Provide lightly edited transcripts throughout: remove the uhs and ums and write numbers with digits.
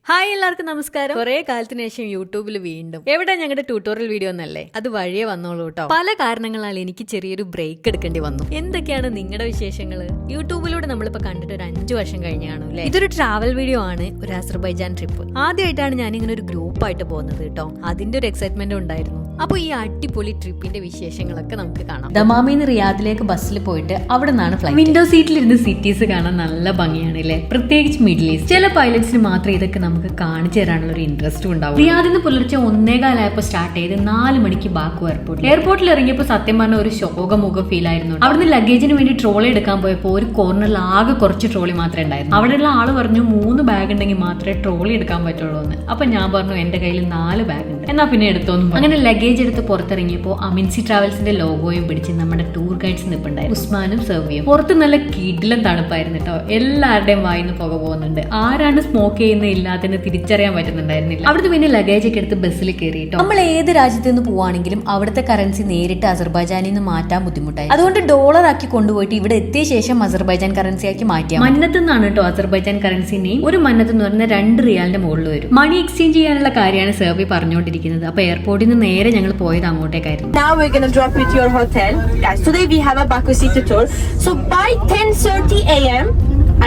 Hi എല്ലാവർക്കും നമസ്കാരം. കുറെ കാലത്തിന് ശേഷം യൂട്യൂബിൽ വീണ്ടും എവിടെ ഞങ്ങളുടെ ട്യൂട്ടോറിയൽ വീഡിയോ എന്നല്ലേ, അത് വഴിയെ വന്നോളൂ കേട്ടോ. പല കാരണങ്ങളാൽ എനിക്ക് ചെറിയൊരു ബ്രേക്ക് എടുക്കേണ്ടി വന്നു. എന്തൊക്കെയാണ് നിങ്ങളുടെ വിശേഷങ്ങൾ? യൂട്യൂബിലൂടെ നമ്മളിപ്പോ കണ്ടിട്ട് ഒരു 5 വർഷം കഴിഞ്ഞാണ് അല്ലേ. ഇതൊരു ട്രാവൽ വീഡിയോ ആണ്, ഒരു അസർബൈജാൻ ട്രിപ്പ്. ആദ്യമായിട്ടാണ് ഞാൻ ഇങ്ങനെ ഒരു ഗ്രൂപ്പായിട്ട് പോകുന്നത് കേട്ടോ. അതിന്റെ ഒരു എക്സൈറ്റ്മെന്റ് ഉണ്ടായിരുന്നു. അപ്പൊ ഈ അടിപൊളി ട്രിപ്പിന്റെ വിശേഷങ്ങളൊക്കെ നമുക്ക് കാണാം. ദമാമിന്ന് റിയാദിലേക്ക് ബസ്സിൽ പോയിട്ട് അവിടെ നിന്നാണ് ഫ്ലൈറ്റ്. വിൻഡോ സീറ്റിലിരുന്ന് സിറ്റീസ് കാണാൻ നല്ല ഭംഗിയാണ് അല്ലേ, പ്രത്യേകിച്ച് മിഡിൽ ഈസ്റ്റ്. ചില പൈലറ്റ്സിന് മാത്രമേ ഇതൊക്കെ നമുക്ക് കാണിച്ചു തരാനുള്ള ഒരു ഇൻട്രസ്റ്റും ഉണ്ടാവും. റിയാദിൽ നിന്ന് പുലർച്ചെ 1:15 സ്റ്റാർട്ട് ചെയ്ത് 4 മണിക്ക് ബാക്കു എയർപോർട്ടിൽ ഇറങ്ങിയപ്പോൾ സത്യം പറഞ്ഞ ഒരു ശോകമുഖ ഫീൽ ആയിരുന്നു. അവിടുന്ന് ലഗേജിന് വേണ്ടി ട്രോളി എടുക്കാൻ പോയപ്പോൾ ഒരു കോർണറിൽ ആകെ കുറച്ച് ട്രോളി മാത്രമേ ഉണ്ടായിരുന്നു. അവിടെയുള്ള ആള് പറഞ്ഞു 3 ബാഗ് ഉണ്ടെങ്കിൽ മാത്രമേ ട്രോളി എടുക്കാൻ പറ്റുള്ളൂ എന്ന്. അപ്പൊ ഞാൻ പറഞ്ഞു എന്റെ കയ്യിൽ 4 ബാഗ് ഉണ്ട്, എന്നാ പിന്നെ എടുത്തോന്നും. അങ്ങനെ ലഗേജ് എടുത്ത് പുറത്തിറങ്ങിയപ്പോൾ അമിൻസി ട്രാവൽസിന്റെ ലോഗോയും പിടിച്ച് നമ്മുടെ ടൂർ ഗൈഡ്സ് നിൽപ്പുണ്ടായി, ഉസ്മാനും സെർവിയും. പുറത്ത് നല്ല കിടിലൻ തണുപ്പായിരുന്നു കേട്ടോ. എല്ലാവരുടെയും വായിന്ന് പുക പോകുന്നുണ്ട്. ആരാണ് സ്മോക്ക് ചെയ്യുന്ന ഇല്ലാത്തതിന് തിരിച്ചറിയാൻ പറ്റുന്നുണ്ടായിരുന്നില്ല. അവിടുത്തെ പിന്നെ ലഗേജ് ഒക്കെ എടുത്ത് ബസ്സിൽ കയറി കേട്ടോ. നമ്മൾ ഏത് രാജ്യത്ത് നിന്ന് പോവാണെങ്കിലും അവിടുത്തെ കറൻസി നേരിട്ട് അസർബൈജാനിൽ നിന്ന് മാറ്റാൻ ബുദ്ധിമുട്ടായി. അതുകൊണ്ട് ഡോളർ ആക്കി കൊണ്ടുപോയിട്ട് ഇവിടെ എത്തിയ ശേഷം അസർബൈജാൻ കറൻസി ആക്കി മാറ്റിയാൽ. മന്നത്ത് നിന്നാണ് കേട്ടോ അസർബൈജാൻ കറൻസി നെയിം. ഒരു മന്നത്ത് എന്ന് പറഞ്ഞാൽ 2 റിയാലിന്റെ മുകളിൽ വരും. മണി എക്സ്ചേഞ്ച് ചെയ്യാനുള്ള കാര്യമാണ് സെർവി പറഞ്ഞുകൊണ്ടിരിക്കുന്നത്. അപ്പൊ എയർപോർട്ടിൽ നിന്ന് നേരെ ഞങ്ങൾ പോയത് അങ്ങോട്ടേക്കായിരുന്നു. Now we're gonna drop you to your hotel. Guys, today we have a Baku City tour. So by 10:30 a.m.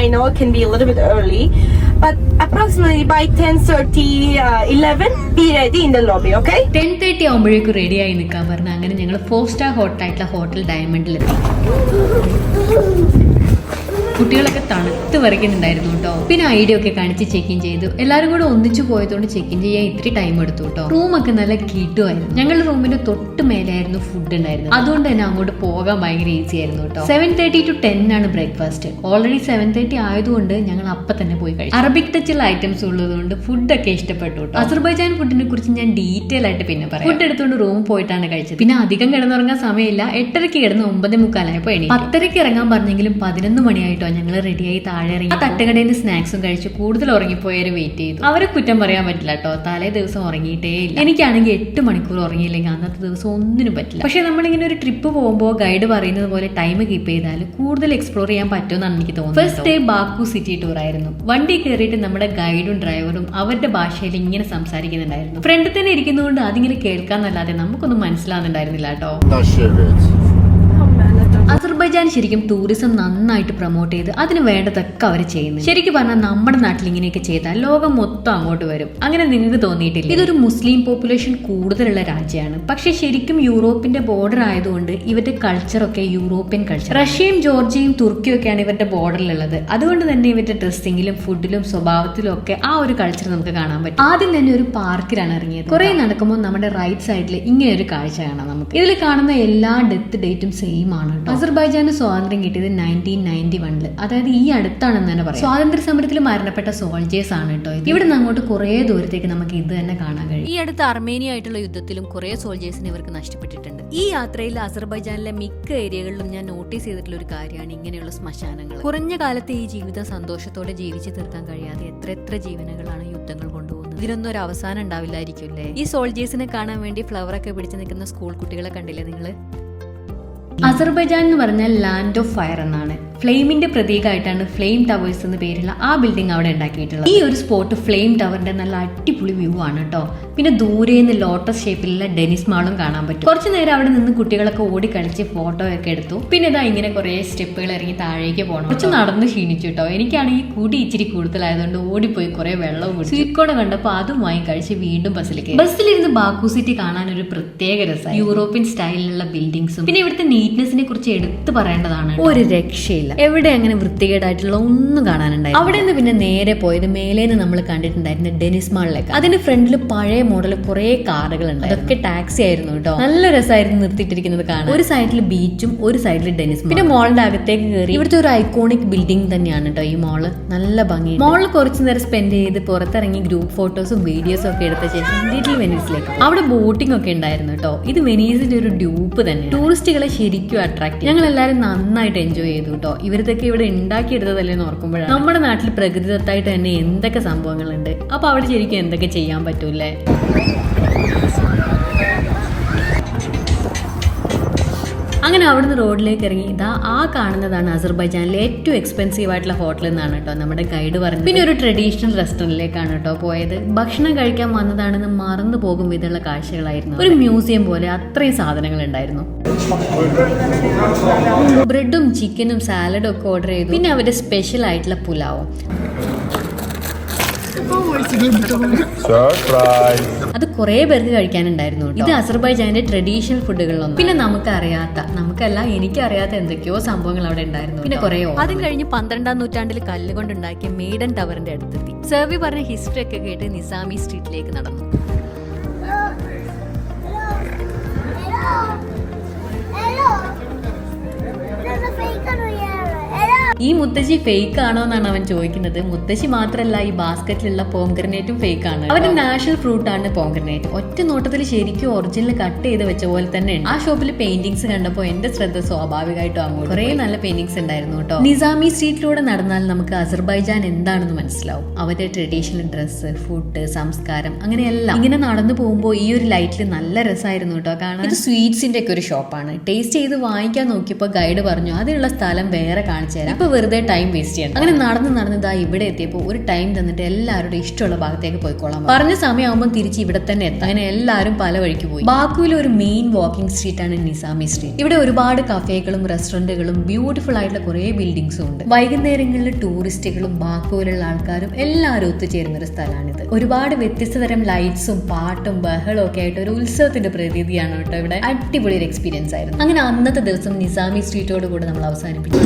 I know it can be a little bit early, but approximately by 10:30, 11, be ready in the lobby, okay? 10:30 ആകുമ്പോഴേക്കും ready ആയി നിൽക്കാൻ പറഞ്ഞു. അങ്ങനെ ഞങ്ങൾ 4 star ഹോട്ടലായിട്ടുള്ള hotel ഡയമണ്ടിലെത്തി. കുട്ടികളൊക്കെ തണുത്ത് വരയ്ക്കുന്നുണ്ടായിരുന്നു കേട്ടോ. പിന്നെ ഐഡിയ ഒക്കെ കാണിച്ച് ചെക്ക് ഇൻ ചെയ്തു. എല്ലാവരും കൂടെ ഒന്നിച്ചു പോയതുകൊണ്ട് ചെക്ക് ഇൻ ചെയ്യാൻ ഇത്തിരി ടൈം എടുത്തു കേട്ടോ. റൂമൊക്കെ നല്ല കിട്ടുമായിരുന്നു. ഞങ്ങളുടെ റൂമിന്റെ തൊട്ട് മേലെയായിരുന്നു ഫുഡ് ഉണ്ടായിരുന്നത്. അതുകൊണ്ട് തന്നെ അങ്ങോട്ട് പോകാൻ ഭയങ്കര ഈസി ആയിരുന്നു കേട്ടോ. 7:30 to 10 ആണ് ബ്രേക്ക്ഫാസ്റ്റ്. ഓൾറെഡി 7:30 ആയതുകൊണ്ട് ഞങ്ങൾ അപ്പം തന്നെ പോയി കഴിച്ചു. അറബിക് ടച്ചുള്ള ഐറ്റംസ് ഉള്ളതുകൊണ്ട് ഫുഡൊക്കെ ഇഷ്ടപ്പെട്ടു കേട്ടോ. അസർബൈജാൻ ഫുഡിനെ കുറിച്ച് ഞാൻ ഡീറ്റെയിൽ ആയിട്ട് പിന്നെ പറയാം. ഫുഡ് എടുത്തുകൊണ്ട് റൂം പോയിട്ടാണ് കഴിച്ചത്. പിന്നെ അധികം കിടന്നുറങ്ങാൻ സമയമില്ല. 8:30 കിടന്ന് 9:45 എണീറ്റു. 10:30 ഇറങ്ങാൻ പറഞ്ഞെങ്കിലും 11 മണിയായിട്ടോ ഞങ്ങൾ റെഡിയായി താഴെ ഇറങ്ങി. തട്ടുകടയിൽ നിന്ന് സ്നാക്സും കഴിച്ചു. കൂടുതൽ ഉറങ്ങിപ്പോയവരെ വെയിറ്റ് ചെയ്തു. അവരെ കുറ്റം പറയാൻ പറ്റില്ല കേട്ടോ. തലേ ദിവസം ഉറങ്ങിയിട്ടേ ഇല്ല. എനിക്കാണെങ്കിൽ 8 മണിക്കൂർ ഉറങ്ങിയില്ലെങ്കിൽ അന്നത്തെ ദിവസം ഒന്നിനും പറ്റില്ല. പക്ഷെ നമ്മളിങ്ങനെ ഒരു ട്രിപ്പ് പോകുമ്പോൾ ഗൈഡ് പറയുന്നത് പോലെ ടൈം കീപ്പ് ചെയ്താൽ കൂടുതൽ എക്സ്പ്ലോർ ചെയ്യാൻ പറ്റുമെന്നാണ് എനിക്ക് തോന്നുന്നത്. First day Baku city tour ആയിരുന്നു. വണ്ടി കയറിയിട്ട് നമ്മുടെ ഗൈഡും ഡ്രൈവറും അവരുടെ ഭാഷയിൽ ഇങ്ങനെ സംസാരിക്കുന്നുണ്ടായിരുന്നു. ഫ്രണ്ടിൽ തന്നെ ഇരിക്കുന്നതുകൊണ്ട് അതിങ്ങനെ കേൾക്കാന്നല്ലാതെ നമുക്കൊന്നും മനസ്സിലാവുന്നുണ്ടായിരുന്നില്ല കേട്ടോ. അസർബൈജാൻ ശരിക്കും ടൂറിസം നന്നായിട്ട് പ്രൊമോട്ട് ചെയ്ത് അതിന് വേണ്ടതൊക്കെ അവർ ചെയ്യുന്നു. ശരിക്കും പറഞ്ഞാൽ നമ്മുടെ നാട്ടിൽ ഇങ്ങനെയൊക്കെ ചെയ്താൽ ലോകം മൊത്തം അങ്ങോട്ട് വരും. അങ്ങനെ നിങ്ങൾക്ക് തോന്നിയിട്ടില്ല? ഇതൊരു മുസ്ലിം പോപ്പുലേഷൻ കൂടുതലുള്ള രാജ്യമാണ്. പക്ഷെ ശരിക്കും യൂറോപ്പിന്റെ ബോർഡർ ആയതുകൊണ്ട് ഇവരുടെ കൾച്ചറൊക്കെ യൂറോപ്യൻ കൾച്ചർ. റഷ്യയും ജോർജിയയും തുർക്കിയും ഒക്കെയാണ് ഇവരുടെ ബോർഡറിലുള്ളത്. അതുകൊണ്ട് തന്നെ ഇവരുടെ ഡ്രസ്സിങ്ങിലും ഫുഡിലും സ്വഭാവത്തിലും ഒക്കെ ആ ഒരു കൾച്ചർ നമുക്ക് കാണാൻ പറ്റും. ആദ്യം തന്നെ ഒരു പാർക്കിലാണ് ഇറങ്ങിയത്. കുറെ നടക്കുമ്പോൾ നമ്മുടെ റൈറ്റ് സൈഡിൽ ഇങ്ങനെ ഒരു കാഴ്ച കാണാം നമുക്ക്. ഇതിൽ കാണുന്ന എല്ലാ ഡെത്ത് ഡേറ്റും സെയിം ആണ് കേട്ടോ. അസർബൈജാന് സ്വാതന്ത്ര്യം കിട്ടിയത് 1991, അതായത് ഈ അടുത്താണെന്ന് തന്നെ പറയാം. സ്വാതന്ത്ര്യ സമരത്തിൽ മരണപ്പെട്ട സോൾജേഴ്സ് ആണ് കേട്ടോ. ഇവിടെ നിന്ന് അങ്ങോട്ട് കുറെ ദൂരത്തേക്ക് നമുക്ക് ഇത് തന്നെ കാണാൻ കഴിയും. ഈ അടുത്ത് അർമേനിയ ആയിട്ടുള്ള യുദ്ധത്തിലും കുറെ സോൾജേഴ്സിന് ഇവർക്ക് നഷ്ടപ്പെട്ടിട്ടുണ്ട്. ഈ യാത്രയിൽ അസർബൈജാനിലെ മിക്ക ഏരിയകളിലും ഞാൻ നോട്ടീസ് ചെയ്തിട്ടുള്ള ഒരു കാര്യമാണ് ഇങ്ങനെയുള്ള ശ്മശാനങ്ങൾ. കുറഞ്ഞ കാലത്ത് ഈ ജീവിതം സന്തോഷത്തോടെ ജീവിച്ചു തീർക്കാൻ കഴിയാതെ എത്ര ജീവനുകളാണ് യുദ്ധങ്ങൾ കൊണ്ടുപോകുന്നത്. ഇതിനൊന്നും ഒരു അവസാനം ഉണ്ടാവില്ലായിരിക്കും. ഈ സോൾജേഴ്സിനെ കാണാൻ വേണ്ടി ഫ്ലവറൊക്കെ പിടിച്ച് നിൽക്കുന്ന സ്കൂൾ കുട്ടികളെ കണ്ടില്ലേ നിങ്ങള്? അസർബൈജാൻ എന്ന് പറഞ്ഞാൽ ലാൻഡ് ഓഫ് ഫയർ എന്നാണ്. ഫ്ലെയിമിന്റെ പ്രതീകമായിട്ടാണ് ഫ്ലെയിം ടവേഴ്സ് എന്ന പേരുള്ള ആ ബിൽഡിംഗ് അവിടെ ഉണ്ടാക്കിയിട്ടുള്ളത്. ഈ ഒരു സ്പോട്ട് ഫ്ലെയിം ടവറിന്റെ നല്ല അടിപൊളി വ്യൂ ആണ് കേട്ടോ. പിന്നെ ദൂരെ നിന്ന് ലോട്ടസ് ഷേപ്പിലുള്ള ഡെനിസ് മാളും കാണാൻ പറ്റും. കുറച്ചു നേരം അവിടെ നിന്ന് കുട്ടികളൊക്കെ ഓടിക്കളിച്ച് ഫോട്ടോ ഒക്കെ എടുത്തു. പിന്നെ ഇതാ ഇങ്ങനെ കുറെ സ്റ്റെപ്പുകൾ ഇറങ്ങി താഴേക്ക് പോകണം. കുറച്ച് നടന്ന് ക്ഷീണിച്ചു കേട്ടോ. എനിക്കാണെങ്കിൽ കൂടി ഇച്ചിരി കൂടുതലായതുകൊണ്ട് ഓടിപ്പോയി കുറെ വെള്ളവും കുടിച്ചു. സ്വീറ്റ് കണ്ടപ്പോൾ അതും വാങ്ങി കഴിച്ച് വീണ്ടും ബസ്സിലേക്ക്. ബസ്സിലിരുന്ന് ബാക്കു സിറ്റി കാണാൻ ഒരു പ്രത്യേക രസമായി. യൂറോപ്യൻ സ്റ്റൈലിലുള്ള ബിൽഡിംഗ്സും പിന്നെ ഇവിടുത്തെ നീറ്റ്നെസിനെ കുറിച്ച് എടുത്തു പറയേണ്ടതാണ്. ഒരു രക്ഷയില്ല. എവിടെ അങ്ങനെ വൃത്തികേടായിട്ടുള്ള ഒന്നും കാണാനുണ്ടായി. അവിടെ നിന്ന് പിന്നെ നേരെ പോയത് മേലേന്ന് നമ്മൾ കണ്ടിട്ടുണ്ടായിരുന്ന ഡെനിസ് മാളിലേക്ക്. അതിന്റെ ഫ്രണ്ടിൽ പഴയ മോഡൽ കുറെ കാറുകൾ ഉണ്ട്. അതൊക്കെ ടാക്സി ആയിരുന്നു കേട്ടോ. നല്ല രസമായിരുന്നു നിർത്തിയിട്ടിരിക്കുന്നത് കാണാൻ. ഒരു സൈഡിൽ ബീച്ചും ഒരു സൈഡിൽ ഡെനിസ്. പിന്നെ മോളിന്റെ അകത്തേക്ക് കയറി. ഇവിടുത്തെ ഒരു ഐക്കോണിക് ബിൽഡിംഗ് തന്നെയാണ് കേട്ടോ ഈ മോള്. നല്ല ഭംഗി. മോളിൽ കുറച്ചു നേരം സ്പെൻഡ് ചെയ്ത് പുറത്തിറങ്ങി ഗ്രൂപ്പ് ഫോട്ടോസും വീഡിയോസും ഒക്കെ എടുത്ത ശേഷം ലിറ്റിൽ വെനീസിലേക്ക്. അവിടെ ബോട്ടിംഗ് ഒക്കെ ഉണ്ടായിരുന്നു കേട്ടോ. ഇത് വെനീസിന്റെ ഒരു ഡ്യൂപ്പ് തന്നെ. ടൂറിസ്റ്റുകളെ ശരിക്കും അട്രാക്ട്. ഞങ്ങൾ എല്ലാവരും നന്നായിട്ട് എൻജോയ് ചെയ്തു കേട്ടോ. ഇവരതൊക്കെ ഇവിടെ ഉണ്ടാക്കിയെടുത്തതല്ലേന്ന് ഓർക്കുമ്പോഴാണ് നമ്മുടെ നാട്ടിൽ പ്രകൃതിദത്തായിട്ട് തന്നെ എന്തൊക്കെ സംഭവങ്ങളുണ്ട്. അപ്പൊ അവിടെ ശരിക്കും എന്തൊക്കെ ചെയ്യാൻ പറ്റൂല്ലേ. അങ്ങനെ അവിടുന്ന് റോഡിലേക്ക് ഇറങ്ങി ഇതാ ആ കാണുന്നതാണ് അസർബൈജാനിലെ ഏറ്റവും എക്സ്പെൻസീവ് ആയിട്ടുള്ള ഹോട്ടൽ എന്നാണ് കേട്ടോ നമ്മുടെ ഗൈഡ് പറഞ്ഞത്. പിന്നെ ഒരു ട്രഡീഷണൽ റെസ്റ്റോറന്റിലേക്കാണ് കേട്ടോ പോയത്. ഭക്ഷണം കഴിക്കാൻ വന്നതാണെന്ന് മറന്നു പോകും വിധമുള്ള കാഴ്ചകളായിരുന്നു. ഒരു മ്യൂസിയം പോലെ അത്രയും സാധനങ്ങൾ ഉണ്ടായിരുന്നു. ബ്രെഡും ചിക്കനും സാലഡും ഒക്കെ ഓർഡർ ചെയ്തു. പിന്നെ അവരുടെ സ്പെഷ്യൽ ആയിട്ടുള്ള പുലാവും. അത് കുറെ പേർക്ക് കഴിക്കാനുണ്ടായിരുന്നു. ഇത് അസർബൈജാന്റെ ട്രഡീഷണൽ ഫുഡുകളിലൊന്നും. പിന്നെ എനിക്കറിയാത്ത എന്തൊക്കെയോ സംഭവങ്ങൾ അവിടെ ഉണ്ടായിരുന്നു. പിന്നെ കുറെ അതും കഴിഞ്ഞ് 12-ാം നൂറ്റാണ്ടിൽ കല്ലുകൊണ്ടുണ്ടാക്കിയ മെയ്ഡൻ ടവറിന്റെ അടുത്തെത്തി. സെർവി പറഞ്ഞ ഹിസ്റ്ററി ഒക്കെ കേട്ട് നിസാമി സ്ട്രീറ്റിലേക്ക് നടന്നു. ഈ മുത്തശ്ശി ഫേക്ക് ആണോ എന്നാണ് അവൻ ചോദിക്കുന്നത്. മുത്തശ്ശി മാത്രല്ല, ഈ ബാസ്ക്കറ്റിലുള്ള പോംഗ്രനേറ്റും ഫേക്ക് ആണ്. അവരുടെ നാഷണൽ ഫ്രൂട്ട് ആണ് പോംഗ്രനേറ്റ്. ഒറ്റ നോട്ടത്തിൽ ശരിക്കും ഒറിജിനൽ കട്ട് ചെയ്ത് വെച്ച പോലെ തന്നെ ഉണ്ട്. ആ ഷോപ്പിൽ പെയിന്റിങ്സ് കണ്ടപ്പോൾ എന്റെ ശ്രദ്ധ സ്വാഭാവികമായിട്ടും അങ്ങോട്ട്. കുറെ നല്ല പെയിന്റിങ്സ് ഉണ്ടായിരുന്നു കേട്ടോ. നിസാമി സ്ട്രീറ്റിലൂടെ നടന്നാൽ നമുക്ക് അസർബൈജാൻ എന്താണെന്ന് മനസ്സിലാവും. അവരുടെ ട്രഡീഷണൽ ഡ്രസ്സ്, ഫുഡ്, സംസ്കാരം, അങ്ങനെയെല്ലാം. ഇങ്ങനെ നടന്നു പോകുമ്പോൾ ഈ ഒരു ലൈറ്റിൽ നല്ല രസമായിരുന്നു കേട്ടോ കാണാൻ. ഇത് സ്വീറ്റ്സിന്റെ ഒക്കെ ഒരു ഷോപ്പാണ്. ടേസ്റ്റ് ചെയ്ത് വാങ്ങിക്കാൻ നോക്കിയപ്പോൾ ഗൈഡ് പറഞ്ഞു അതിനുള്ള സ്ഥലം വേറെ കാണിച്ചു തരാം, വെറുതെ ടൈം വേസ്റ്റ് ചെയ്യണം. അങ്ങനെ നടന്ന് ഇവിടെ എത്തിയപ്പോൾ ഒരു ടൈം തന്നിട്ട് എല്ലാവരുടെ ഇഷ്ടമുള്ള ഭാഗത്തേക്ക് പോയിക്കോളാം. പറഞ്ഞ സമയമാകുമ്പോൾ തിരിച്ച് ഇവിടെ തന്നെ എത്താം. അങ്ങനെ എല്ലാവരും പല വഴിക്ക് പോയി. ബാക്കുവിലെ ഒരു മെയിൻ വാക്കിംഗ് സ്ട്രീറ്റ് ആണ് നിസാമി സ്ട്രീറ്റ്. ഇവിടെ ഒരുപാട് കഫേകളും റെസ്റ്റോറന്റുകളും ബ്യൂട്ടിഫുൾ ആയിട്ടുള്ള കുറെ ബിൽഡിംഗ്സും ഉണ്ട്. വൈകുന്നേരങ്ങളിൽ ടൂറിസ്റ്റുകളും ബാക്കുവിലുള്ള ആൾക്കാരും എല്ലാവരും ഒത്തുചേരുന്ന ഒരു സ്ഥലമാണിത്. ഒരുപാട് വ്യത്യസ്ത തരം ലൈറ്റ്സും പാട്ടും ബഹളവും ഒക്കെ ആയിട്ട് ഒരു ഉത്സവത്തിന്റെ പ്രതീതിയാണ് കേട്ടോ ഇവിടെ. അടിപൊളി ഒരു എക്സ്പീരിയൻസ് ആയിരുന്നു. അങ്ങനെ അന്നത്തെ ദിവസം നിസാമി സ്ട്രീറ്റോട് കൂടെ നമ്മൾ അവസാനിപ്പിച്ചു.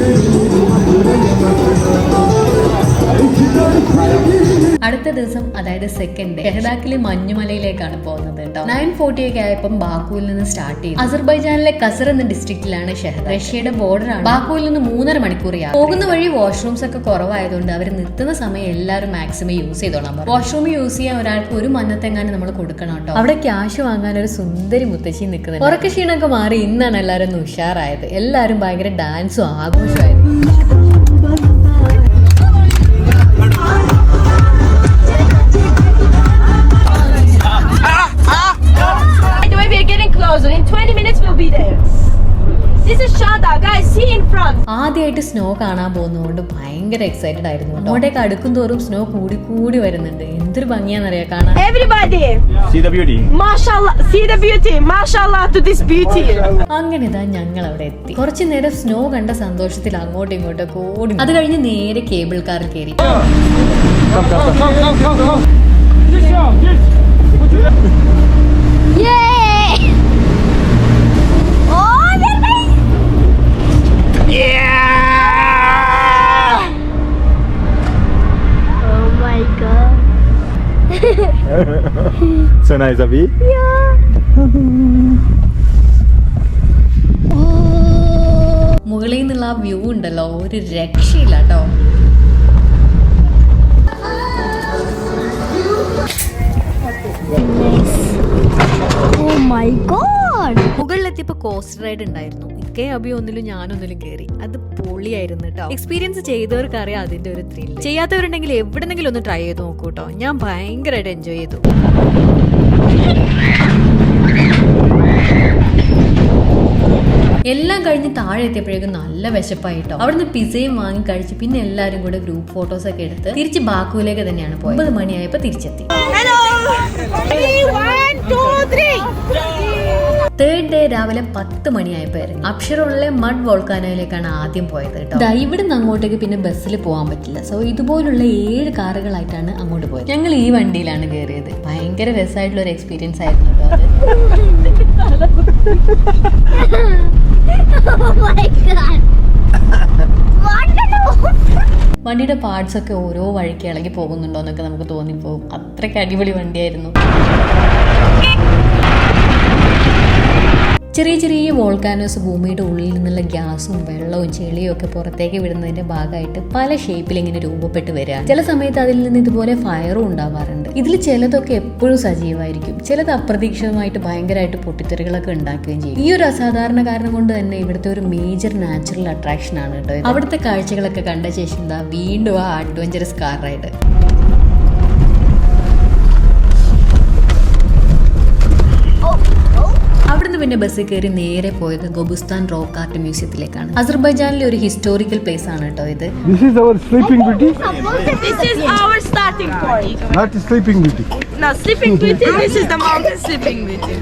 അടുത്ത ദിവസം അതായത് സെക്കൻഡ് ഡേ ഷഹദാക്കിലെ മഞ്ഞുമലയിലേക്കാണ് പോകുന്നത് കേട്ടോ. 9:40 ഒക്കെ ആയപ്പം ബാക്കുവിൽ നിന്ന് സ്റ്റാർട്ട് ചെയ്തു. അസർബൈജാനിലെ കസർ എന്ന ഡിസ്ട്രിക്റ്റിലാണ് ഷഹദ. റഷ്യയുടെ ബോർഡറാണ്. ബാക്കുവിൽ നിന്ന് 3.5 മണിക്കൂർ യാത്ര. പോകുന്ന വഴി വാഷ്റൂംസ് ഒക്കെ കുറവായതുകൊണ്ട് അവർ നിർത്തുന്ന സമയം എല്ലാവരും മാക്സിമം യൂസ് ചെയ്തോളാം. വാഷ്റൂം യൂസ് ചെയ്യാൻ ഒരാൾക്ക് ഒരു മന്നത്തെങ്ങാനും നമ്മൾ കൊടുക്കണം കേട്ടോ. അവിടെ ക്യാഷ് വാങ്ങാൻ ഒരു സുന്ദരി മുത്തശ്ശി നിൽക്കുന്നത്. ഉറക്ക ക്ഷീണമൊക്കെ മാറി ഇന്നാണ് എല്ലാവരും ഒന്ന് ഉഷാറായത്. എല്ലാവരും ഭയങ്കര ഡാൻസും ആഘോഷമായിരുന്നു. In 20 minutes we'll be there. This is Shada, guys. See in front. ആദ്യമായിട്ട് സ്നോ കാണാൻ പോകുന്നതുകൊണ്ട് ഭയങ്കര എക്സൈറ്റഡ് ആയിരുന്നു. അങ്ങോട്ടേക്ക് അടുക്കും തോറും സ്നോ കൂടി വരുന്നുണ്ട്. എന്തൊരു ഭംഗിയാണെന്നറിയാ കാണാൻ. Everybody, see the beauty. Mashallah, see the beauty. Mashallah to this beauty. അങ്ങനെ ഇതാ ഞങ്ങൾ അവിടെ എത്തി. കുറച്ചു നേരം സ്നോ കണ്ട സന്തോഷത്തിൽ അങ്ങോട്ടും ഇങ്ങോട്ടൊക്കെ ഓടി. അത് കഴിഞ്ഞ് നേരെ കേബിൾ കാറിൽ കയറി. So nice, Abhi. Yeah. മുകളിൽ നിന്നുള്ള ആ വ്യൂ ഉണ്ടല്ലോ, ഒരു രക്ഷയില്ല കേട്ടോ. Oh my god! മുകളിലെത്തിയപ്പോ കോസ്റ്റർ റൈഡ് ഉണ്ടായിരുന്നു. ഇക്കേ അബി ഒന്നിലും ഞാനൊന്നിലും കയറി. അത് പൊളിയായിരുന്നു കേട്ടോ. എക്സ്പീരിയൻസ് ചെയ്തവർക്ക് അറിയാം അതിന്റെ ഒരു ത്രില്ല്. ചെയ്യാത്തവരുണ്ടെങ്കിൽ എവിടെന്നെങ്കിലും ഒന്ന് ട്രൈ ചെയ്ത് നോക്കൂ കേട്ടോ. ഞാൻ ഭയങ്കരമായിട്ട് എൻജോയ് ചെയ്തു. എല്ലാം കഴിഞ്ഞ് താഴെ എത്തിയപ്പോഴേക്കും നല്ല വിശപ്പായിട്ടോ. അവിടുന്ന് പിസയും വാങ്ങി കഴിച്ച് പിന്നെ എല്ലാരും കൂടെ ഗ്രൂപ്പ് ഫോട്ടോസ് ഒക്കെ എടുത്ത് തിരിച്ച് ബാക്കുവിലേക്ക് തന്നെയാണ് പോയത്. 9 മണിയായപ്പോ തിരിച്ചെത്തി. തേർഡ് ഡേ രാവിലെ 10 മണിയായപ്പോ ഇറങ്ങി. അപ്ഷറുള്ള മഡ് വോൾക്കാനോയിലേക്കാണ് ആദ്യം പോയത് കേട്ടോ. ഇവിടുന്ന് അങ്ങോട്ടേക്ക് പിന്നെ ബസ്സിൽ പോകാൻ പറ്റില്ല. സോ ഇതുപോലുള്ള 7 കാറുകളായിട്ടാണ് അങ്ങോട്ട് പോയത്. ഞങ്ങൾ ഈ വണ്ടിയിലാണ് കയറിയത്. ഭയങ്കര രസമായിട്ടുള്ള ഒരു എക്സ്പീരിയൻസ് ആയിരുന്നു കേട്ടോ അത്. വണ്ടിയുടെ പാർട്സ് ഒക്കെ ഓരോ വഴിക്ക് ഇളകി പോകുന്നുണ്ടോ എന്നൊക്കെ നമുക്ക് തോന്നിപ്പോകും. അത്രയ്ക്ക് അടിപൊളി വണ്ടിയായിരുന്നു. ചെറിയ ചെറിയ വോൾക്കാനോസ് ഭൂമിയുടെ ഉള്ളിൽ നിന്നുള്ള ഗ്യാസും വെള്ളവും ചെളിയും ഒക്കെ പുറത്തേക്ക് വിടുന്നതിന്റെ ഭാഗമായിട്ട് പല ഷേപ്പിൽ ഇങ്ങനെ രൂപപ്പെട്ട് വരികയാണ്. ചില സമയത്ത് അതിൽ നിന്ന് ഇതുപോലെ ഫയറും ഉണ്ടാവാറുണ്ട്. ഇതിൽ ചിലതൊക്കെ എപ്പോഴും സജീവമായിരിക്കും, ചിലത് അപ്രതീക്ഷിതമായിട്ട് ഭയങ്കരമായിട്ട് പൊട്ടിത്തെറികളൊക്കെ ഉണ്ടാക്കുകയും ചെയ്യും. ഈ ഒരു അസാധാരണ കാരണം കൊണ്ട് തന്നെ ഇവിടുത്തെ ഒരു മേജർ നാച്ചുറൽ അട്രാക്ഷൻ ആണ് കേട്ടോ. അവിടുത്തെ കാഴ്ചകളൊക്കെ കണ്ട ശേഷം എന്താ വീണ്ടും ആ അഡ്വഞ്ചറസ് കാർ റൈഡ്. അവിടുന്ന് പിന്നെ പിന്നെ ബസ്സിൽ കയറി നേരെ പോയത് ഗോബുസ്ഥാൻ റോക്ക് ആർട്ട് മ്യൂസിയത്തിലേക്കാണ്. അസർബൈജാനിലെ ഒരു ഹിസ്റ്റോറിക്കൽ പ്ലേസ് ആണ് കേട്ടോ ഇത്. This is our sleeping beauty. This is our starting point. Not sleeping beauty. No, sleeping beauty. This is the mountain sleeping beauty.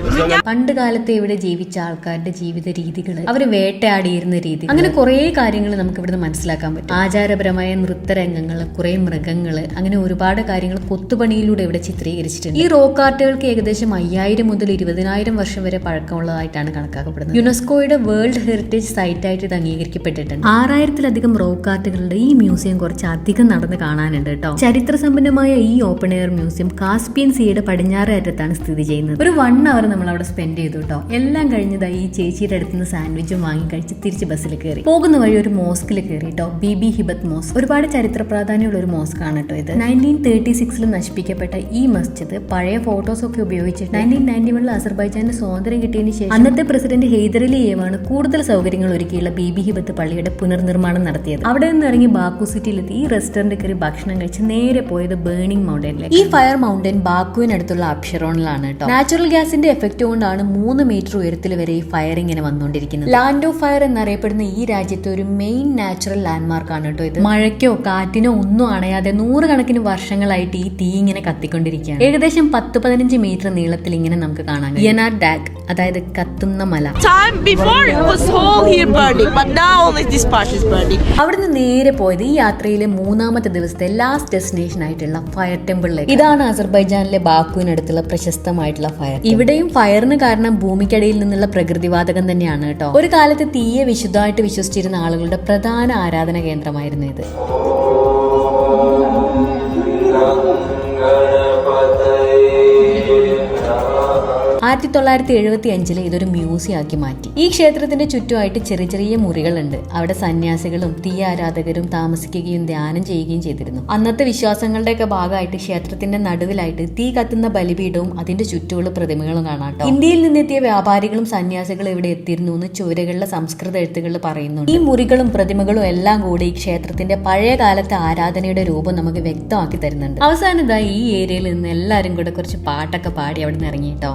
പണ്ട് കാലത്തെ ഇവിടെ ജീവിച്ച ആൾക്കാരുടെ ജീവിത രീതികൾ, അവര് വേട്ടയാടിയിരുന്ന രീതി, അങ്ങനെ കുറെ കാര്യങ്ങൾ നമുക്ക് ഇവിടുന്ന് മനസ്സിലാക്കാൻ പറ്റും. ആചാരപരമായ നൃത്തരംഗങ്ങൾ, കുറെ മൃഗങ്ങള്, അങ്ങനെ ഒരുപാട് കാര്യങ്ങൾ കൊത്തുപണിയിലൂടെ ഇവിടെ ചിത്രീകരിച്ചിട്ടുണ്ട്. ഈ റോക്ക് ആർട്ടുകൾക്ക് ഏകദേശം 5000 മുതൽ 20,000 വർഷം വരെ പഴക്കമുള്ളതായിട്ടാണ് കണക്കാക്കപ്പെടുന്നത്. യുനെസ്കോയുടെ വേൾഡ് ഹെറിറ്റേജ് സൈറ്റ് ആയിട്ട് ഇത് അംഗീകരിക്കപ്പെട്ടിട്ടുണ്ട്. 6000-ലധികം റോക്ക് ആർട്ടുകളുടെ ഈ മ്യൂസിയം കുറച്ച് അധികം നടന്ന് കാണാനുണ്ട് കേട്ടോ. ചരിത്ര സമ്പന്നമായ ഈ ഓപ്പൺ എയർ മ്യൂസിയം കാസ്പിയൻ സീയുടെ പടിഞ്ഞാറ് അറ്റത്താണ് സ്ഥിതി ചെയ്യുന്നത്. ഒരു 1 hour നമ്മൾ അവിടെ സ്പെൻഡ് ചെയ്തു കേട്ടോ. എല്ലാം കഴിഞ്ഞതായി ഈ ചേച്ചിയുടെ അടുത്ത് നിന്ന് സാൻഡ്വിച്ചും വാങ്ങി കഴിച്ച് തിരിച്ച് ബസ്സിൽ കയറി. പോകുന്ന വഴി ഒരു മോസ്കിൽ കയറി കേട്ടോ. ബീബി ഹിബത്ത് മോസ്ക്. ഒരുപാട് ചരിത്ര പ്രാധാന്യമുള്ള ഒരു മോസ്ക് ആണ് കേട്ടോ ഇത്. 1936 നശിപ്പിക്കപ്പെട്ട ഈ മസ്ജിദ് പഴയ ഫോട്ടോസ് ഒക്കെ ഉപയോഗിച്ച് 1991 അസർബൈജാന് സ്വാതന്ത്ര്യം കിട്ടിയതിന് ശേഷം അന്നത്തെ പ്രസിഡന്റ് ഹെയ്ദർ അലിയേവാണ് കൂടുതൽ സൗകര്യങ്ങൾ ഒരുക്കിയുള്ള ബീബി ഹിബത്ത് പള്ളിയുടെ പുനർനിർമ്മാണം നടത്തിയത്. അവിടെ നിന്ന് ഇറങ്ങി ബാക്കു സിറ്റിയിലെത്തി ഈ റെസ്റ്റോറന്റ് കയറി ഭക്ഷണം കഴിച്ച് നേരെ പോയത് ബേണിംഗ് മൗണ്ടനിലേക്ക്. ഈ ഫയർ മൗണ്ടൻ ബാക്കുവിനടുത്തുള്ള അപ്ഷറോണിലാണ് കേട്ടോ. നാച്ചുറൽ ഗ്യാസിന്റെ എഫക്ട് കൊണ്ടാണ് 3 മീറ്റർ ഉയരത്തിൽ വരെ ഈ ഫയർ ഇങ്ങനെ വന്നുകൊണ്ടിരിക്കുന്നത്. ലാൻഡ് ഓഫ് ഫയർ എന്നറിയപ്പെടുന്ന ഈ രാജ്യത്തെ ഒരു മെയിൻ നാച്ചുറൽ ലാൻഡ്മാർക്ക് ആണ് കേട്ടോ ഇത്. മഴയ്ക്കോ കാറ്റിനോ ഒന്നും അണയാതെ 100 കണക്കിന് വർഷങ്ങളായിട്ട് ഈ തീ ഇങ്ങനെ കത്തിക്കൊണ്ടിരിക്കുകയാണ്. ഏകദേശം 10-15 മീറ്റർ നീളത്തിൽ ഇങ്ങനെ നമുക്ക് കാണാം. യനാർ ഡാഗ്, അതായത് കത്തുന്ന മല. Time before it was whole here burning, but now only this part is burning. അവിടുന്ന് നേരെ പോയത് ഈ യാത്രയിലെ 3ാമത്തെ ദിവസത്തെ ലാസ്റ്റ് ഡെസ്റ്റിനേഷൻ ആയിട്ടുള്ള ഫയർ ടെമ്പിളിലേക്ക്. ഇതാണ് അസർബൈജാനിലെ ബാക്കുവിനടുത്തുള്ള പ്രശസ്തമായിട്ടുള്ള ഫയർ. ഇവിടെയും ഫയറിന് കാരണം ഭൂമിക്കടിയിൽ നിന്നുള്ള പ്രകൃതിവാതകം തന്നെയാണ് കേട്ടോ. ഒരു കാലത്ത് തീയെ വിശുദ്ധമായിട്ട് വിശ്വസിച്ചിരുന്ന ആളുകളുടെ പ്രധാന ആരാധന കേന്ദ്രമായിരുന്നു ഇത്. 1975 ഇതൊരു മ്യൂസിയം ആക്കി മാറ്റി. ഈ ക്ഷേത്രത്തിന്റെ ചുറ്റുമായിട്ട് ചെറിയ ചെറിയ മുറികളുണ്ട്. അവിടെ സന്യാസികളും തീ ആരാധകരും താമസിക്കുകയും ധ്യാനം ചെയ്യുകയും ചെയ്തിരുന്നു. അന്നത്തെ വിശ്വാസങ്ങളുടെയൊക്കെ ഭാഗമായിട്ട് ക്ഷേത്രത്തിന്റെ നടുവിലായിട്ട് തീ കത്തുന്ന ബലിപീഠവും അതിന്റെ ചുറ്റുമുള്ള പ്രതിമകളും കാണാട്ടോ. ഇന്ത്യയിൽ നിന്നെത്തിയ വ്യാപാരികളും സന്യാസികളും ഇവിടെ എത്തിയിരുന്നു എന്ന് ചുവരുകളിലെ സംസ്കൃത എഴുത്തുകളിൽ പറയുന്നുണ്ട്. ഈ മുറികളും പ്രതിമകളും എല്ലാം കൂടി ഈ ക്ഷേത്രത്തിന്റെ പഴയ കാലത്തെ ആരാധനയുടെ രൂപം നമുക്ക് വ്യക്തമാക്കി തരുന്നുണ്ട്. അവസാനം ഇതാ ഈ ഏരിയയിൽ നിന്ന് എല്ലാവരും കൂടെ കുറച്ച് പാട്ടൊക്കെ പാടി അവിടെ നിന്ന് ഇറങ്ങിട്ടോ.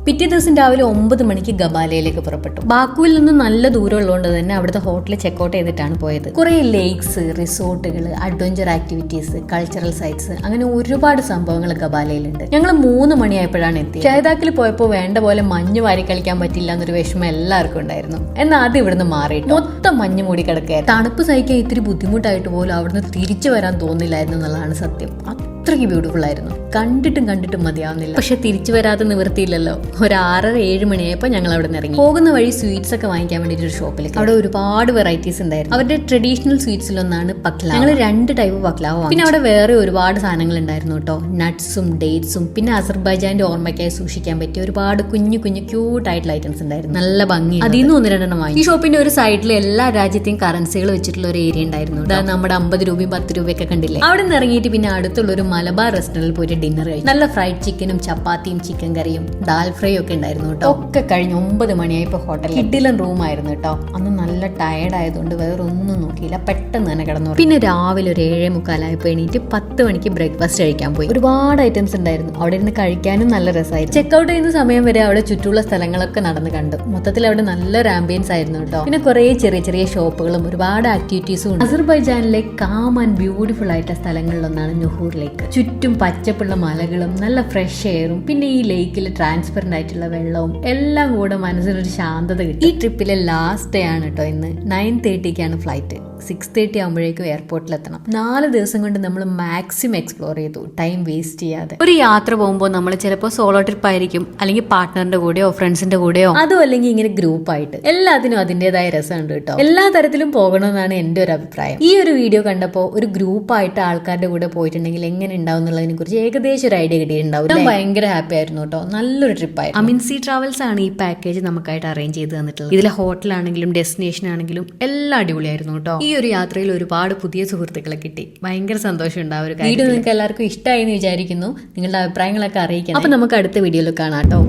പിറ്റേ ദിവസം രാവിലെ 9 മണിക്ക് ഗബാലയിലേക്ക് പുറപ്പെട്ടു. ബാക്കുവിൽ നിന്ന് നല്ല ദൂരം ഉള്ളതുകൊണ്ട് തന്നെ അവിടുത്തെ ഹോട്ടലിൽ ചെക്കൗട്ട് ചെയ്തിട്ടാണ് പോയത്. കുറെ ലേക്സ്, റിസോർട്ടുകൾ, അഡ്വഞ്ചർ ആക്ടിവിറ്റീസ്, കൾച്ചറൽ സൈറ്റ്സ്, അങ്ങനെ ഒരുപാട് സംഭവങ്ങൾ ഗബാലയിലുണ്ട്. ഞങ്ങൾ 3 മണിയായപ്പോഴാണ് എത്തിയത്. ഷഹദാക്കിൽ പോയപ്പോൾ വേണ്ട പോലെ മഞ്ഞ് വാരി കളിക്കാൻ പറ്റില്ല എന്നൊരു വിഷമം എല്ലാവർക്കും ഉണ്ടായിരുന്നു. എന്നാൽ അത് ഇവിടുന്ന് മാറിയിട്ട് മൊത്തം മഞ്ഞ് മൂടി കിടക്കുകയായിരുന്നു. തണുപ്പ് സഹിക്കാൻ ഇത്തിരി ബുദ്ധിമുട്ടായിട്ട് പോലും അവിടുന്ന് തിരിച്ചു വരാൻ തോന്നില്ലായിരുന്നു എന്നുള്ളതാണ് സത്യം. അത്രയ്ക്ക് ബ്യൂട്ടിഫുൾ ആയിരുന്നു. കണ്ടിട്ടും മതിയാവുന്നില്ല. പക്ഷെ തിരിച്ചു വരാതെ നിവൃത്തിയില്ലല്ലോ. ഒരു 6-7 മണിയായപ്പോൾ ഞങ്ങൾ അവിടെ നിന്ന് ഇറങ്ങി. പോകുന്ന വഴി സ്വീറ്റ്സ് ഒക്കെ വാങ്ങിക്കാൻ വേണ്ടിയിട്ട് ഒരു ഷോപ്പിലേക്ക്. അവിടെ ഒരുപാട് വെറൈറ്റീസ് ഉണ്ടായിരുന്നു. അവരുടെ ട്രഡീഷണൽ സ്വീറ്റ്സിലൊന്നാണ് പക്ലാവ. ഞങ്ങൾ 2 ടൈപ്പ് പക്ലാവ വാങ്ങി. പിന്നെ അവിടെ വേറെ ഒരുപാട് സാധനങ്ങൾ ഉണ്ടായിരുന്നു കേട്ടോ. നട്ട്സും ഡേറ്റ്സും പിന്നെ അസർബൈജാന്റെ ഓർമ്മയ്ക്കായി സൂക്ഷിക്കാൻ പറ്റിയ ഒരുപാട് കുഞ്ഞു ക്യൂട്ട് ആയിട്ടുള്ള ഐറ്റംസ് ഉണ്ടായിരുന്നു. നല്ല ഭംഗി. അതിൽ നിന്ന് 1-2 വാങ്ങി. ഈ ഷോപ്പിന്റെ ഒരു സൈഡിൽ എല്ലാ രാജ്യത്തെയും കറൻസികൾ വെച്ചിട്ടുള്ള ഒരു ഏരിയ ഉണ്ടായിരുന്നു. നമ്മുടെ 50 രൂപയും 10 രൂപയൊക്കെ കണ്ടില്ലേ. അവിടെ നിന്ന് ഇറങ്ങിയിട്ട് പിന്നെ അടുത്തുള്ള ഒരു മലബാർ റെസ്റ്റോറന്റിൽ പോയിട്ട് ഡിന്നർ കഴിച്ചു. നല്ല ഫ്രൈഡ് ചിക്കനും ചപ്പാത്തിയും ചിക്കൻ കറിയും ദാൽ ഫ്രൈ ഒക്കെ ഉണ്ടായിരുന്നു കേട്ടോ. ഒക്കെ കഴിഞ്ഞ് 9 മണിയായപ്പോ ഹോട്ടലിൽ കിഡിലൻ റൂം ആയിരുന്നു കേട്ടോ. അന്ന് നല്ല ടയർഡ് ആയതുകൊണ്ട് വേറെ ഒന്നും നോക്കിയില്ല, പെട്ടെന്ന് തന്നെ കിടന്നു. പിന്നെ രാവിലെ ഒരു 7:45 എണീറ്റ് 10 മണിക്ക് ബ്രേക്ക്ഫാസ്റ്റ് കഴിക്കാൻ പോയി. ഒരുപാട് ഐറ്റംസ് ഉണ്ടായിരുന്നു. അവിടെ ഇരുന്ന് കഴിക്കാനും നല്ല രസമായിരുന്നു. ചെക്കൗട്ട് ചെയ്യുന്ന സമയം വരെ അവിടെ ചുറ്റുള്ള സ്ഥലങ്ങളൊക്കെ നടന്ന് കണ്ടു. മൊത്തത്തിൽ അവിടെ നല്ലൊരു ആംബിയൻസ് ആയിരുന്നു കേട്ടോ. പിന്നെ കുറെ ചെറിയ ഷോപ്പുകളും ഒരുപാട് ആക്ടിവിറ്റീസും ഉണ്ട്. അസർബൈജാനിലെ കാം ആൻഡ് ബ്യൂട്ടിഫുൾ ആയിട്ടുള്ള സ്ഥലങ്ങളിലൊന്നാണ് നുഹൂർ ലേക്ക്. ചുറ്റും പച്ചപ്പുള്ള മലകളും നല്ല ഫ്രഷ് എയറും പിന്നെ ഈ ലേക്കിൽ ട്രാൻസ്പെറന്റ് ആയിട്ടുള്ള വെള്ളവും എല്ലാം കൂടെ മനസ്സിനൊരു ശാന്തത കിട്ടും. ഈ ട്രിപ്പിലെ ലാസ്റ്റ് ഡേ ആണ് കേട്ടോ ഇന്ന്. 9:30ക്കാണ് ഫ്ലൈറ്റ്. 6:30 ആകുമ്പോഴേക്കും എയർപോർട്ടിൽ എത്തണം. 4 ദിവസം കൊണ്ട് നമ്മൾ മാക്സിമം എക്സ്പ്ലോർ ചെയ്തു, ടൈം വേസ്റ്റ് ചെയ്യാതെ. ഒരു യാത്ര പോകുമ്പോൾ നമ്മൾ ചിലപ്പോൾ സോളോ ട്രിപ്പ് ആയിരിക്കും, അല്ലെങ്കിൽ പാർട്ട്ണറിന്റെ കൂടെയോ ഫ്രണ്ട്സിന്റെ കൂടെയോ, അതോ അല്ലെങ്കിൽ ഇങ്ങനെ ഗ്രൂപ്പ് ആയിട്ട്. എല്ലാത്തിനും അതിന്റേതായ രസമുണ്ട് കേട്ടോ. എല്ലാ തരത്തിലും പോകണമെന്നാണ് എന്റെ ഒരു അഭിപ്രായം. ഈ ഒരു വീഡിയോ കണ്ടപ്പോൾ ഒരു ഗ്രൂപ്പായിട്ട് ആൾക്കാരുടെ കൂടെ പോയിട്ടുണ്ടെങ്കിൽ എങ്ങനെ ഉണ്ടാവും എന്നുള്ളതിനെ കുറിച്ച് ഏകദേശം ഒരു ഐഡിയ കിട്ടിയിട്ടുണ്ടാവും. ഞാൻ ഭയങ്കര ഹാപ്പി ആയിരുന്നു കേട്ടോ. നല്ലൊരു ട്രിപ്പായിരുന്നു. അമിൻസി ട്രാവൽസ് ആണ് ഈ പാക്കേജ് നമുക്കായിട്ട് അറേഞ്ച് ചെയ്ത് തന്നിട്ടുള്ളത്. ഇതിലെ ഹോട്ടലാണെങ്കിലും ഡെസ്റ്റിനേഷൻ ആണെങ്കിലും എല്ലാം അടിപൊളിയായിരുന്നു കേട്ടോ. ഈ ഒരു യാത്രയിൽ ഒരുപാട് പുതിയ സുഹൃത്തുക്കളെ കിട്ടി. ഭയങ്കര സന്തോഷമുണ്ട് ആ ഒരു കാര്യം. വീഡിയോ നിങ്ങൾക്ക് എല്ലാവർക്കും ഇഷ്ടമായി എന്ന് വിചാരിക്കുന്നു. നിങ്ങളുടെ അഭിപ്രായങ്ങളൊക്കെ അറിയിക്കണം. അപ്പൊ നമുക്ക് അടുത്ത വീഡിയോയിൽ കാണാം കേട്ടോ.